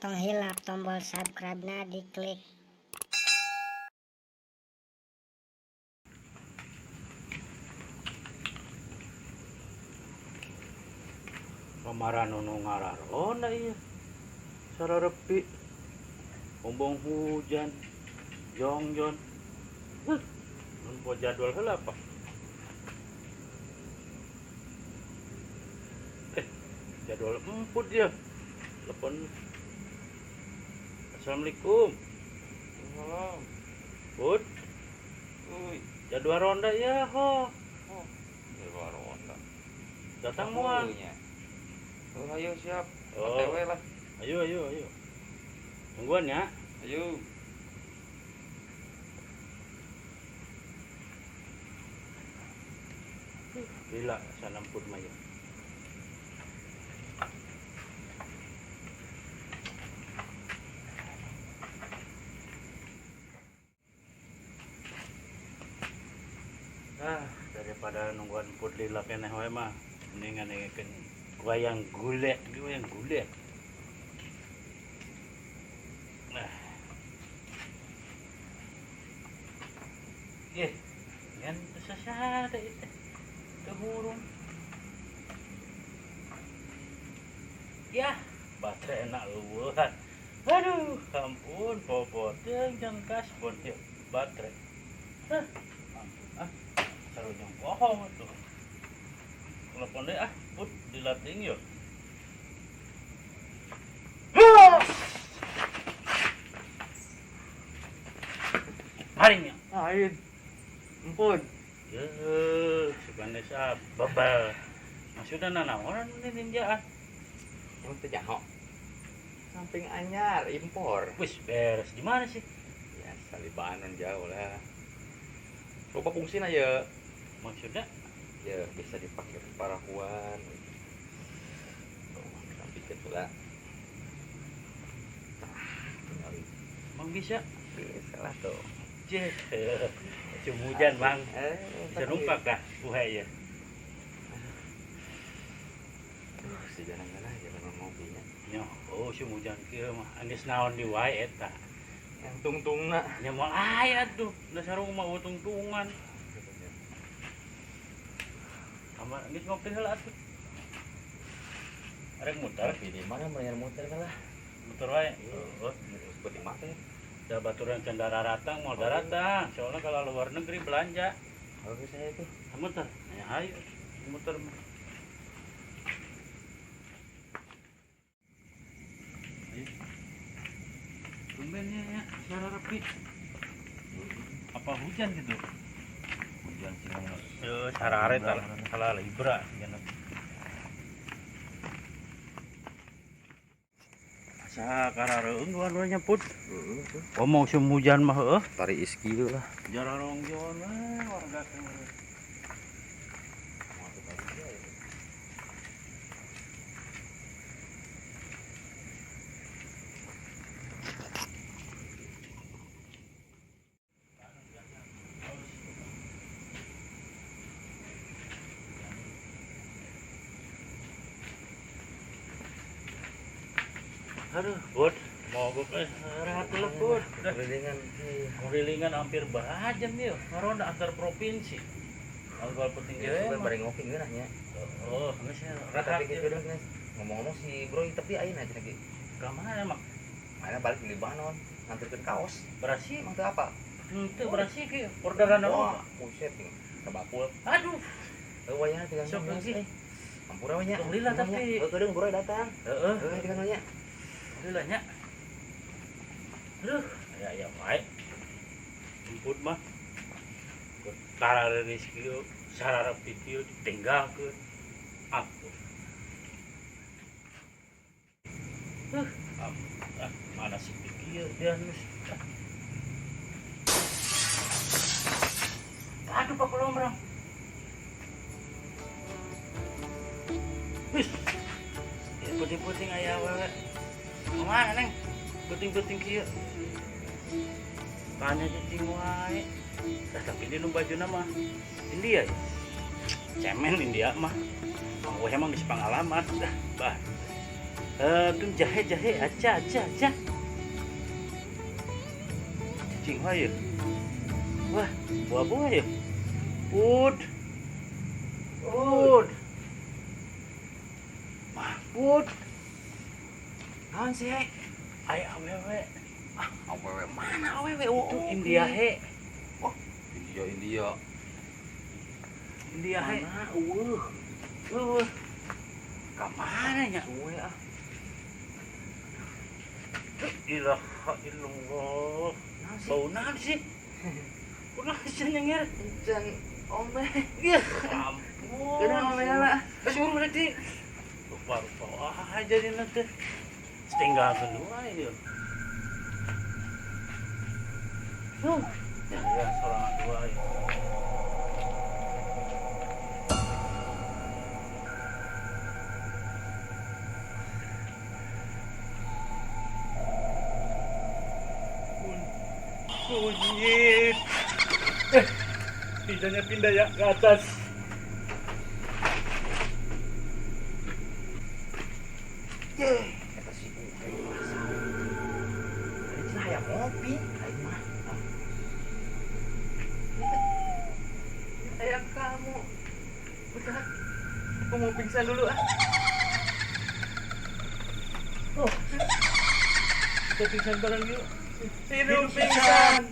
Tong hilap tombol subscribe-na diklik. Pamaran nu ngararon da ieu. Sararepi. Ombong hujan. Jongjon. Mun po jadwal heula apa? Jadwal emput dia. Telepon. Assalamualaikum. Malam. Put. Uy, Jadwal ronda ya ho. jadwal ronda. Datang moal. Oh, ayo siap. Oh. OTW lah. Ayo. Tungguan ya. Ayo. Gila, sana emput maya. Daripada nungguan emput lila keneh wae mah, mendingan nengekeun wayang gulet. Nah. Yan sasada itu. Burung. Ya, baterai enak luweuhan. Aduh, ampun popot jeung gaspon teh baterai. Sarujung pohong atuh. Telepon deui put dilating yuk. Harinya. Ain. Empun. Sebenarnya sah babal. Maksudnya nanaonan ini ninjaan. Mun teh jaho. Samping anyar impor. Wis beres di mana sih? Ya, salibanan jauh lah. Loba fungsina ya. Maksudnya Ya, bisa dipakai parahuan. Tapi ketulah. Tinggal emang bisa? bisa lah tuh. Cih, musim hujan bang. Bisa tapi- numpak dah buhay ya. Aduh, si jalan-jalan aja dengan ngopinya. Nyo, oh musim hujan kieu mah anggeus naon di wae eta. Yang tungtungna. Nya moal aya tuh, da sarung mah tungtungan. Ama geus ngopi heula atuh. Arek muter, Tapi di mana mau yang muter kan lah? muter wae. Oh, Seperti mata ya. da baturan can daratang moal daratang. Soalnya kalau luar negeri belanja, Kalau saya itu. muter. Ya ayo, muter mah. Tumbennya ya, suara repi. Apa hujan gitu? Hujan sih nggak. Sarare tala libra cenah. Asa karareung dua-duanya put. Oh mau musim hujan mah heuh. Tari iski itu lah. Jararong jon warga teh. Aduh, Bud, mau gue rehat dulu, Bud. Udah Kelilingan. kelilingan hampir berajam ya, ngaronda antar provinsi. Anggal penting Ya, ya, bukan bareng ngopi ngeunah nya. oh, nggak sih, Tapi rehat gitu ya. dong, Nes. Ngomong-ngomong si Bro tapi ayeuna aja lagi. Kemana mak? Mana balik di Libanon, nganterkeun kaos. Berasi? Emang teu apa? Itu berasi ke orderan Wah, apa? buset nih. Kabakul. Aduh, Heuh wayahna tiga sok lagi. Ampura we nya. Tong lila tapi. Keudeuh Bro datang. Heeh, Heuh tiga nya. lila nya. Aduh, ya baik. Jemput mah. Karare rezeki sarara video ditinggalkeun. Aku. Mana sih pikir dia nus. Aduh Pak Kolomrang. Wis. Puting-puting aya wae. Mana neng? Puting-puting kieu. Tanya cicing wae. Tapi di nu bajuna mah India ya. Cemen India mah. Emang geus pangalaman dah, bah. Tuh jahe aja. Cing ya. Wah, buah ya. Pud. Mahmud. Naon sih? Ai awewe. Awewe mana awewe? Itu India he. India. India he. Mana? Kamana nya? Suwe ah. Ilaha illallah. Bau naon sih? Kunaon sih nyengir? Encan ombe. Iya. Ampun. Kenapa ombe lah? Geus buru berarti. Rupa-rupa jadi nanti. Tinggal kedua ya. Ya seorang dua ya. Kunyit. Pindah ya ke atas. Kata si Uwe masak. Ada cahaya ngopi. Ayo mah. Ayah kamu. Udah. Aku mau pingsan dulu ah. Kita pingsan bareng yuk. Hidup pingsan.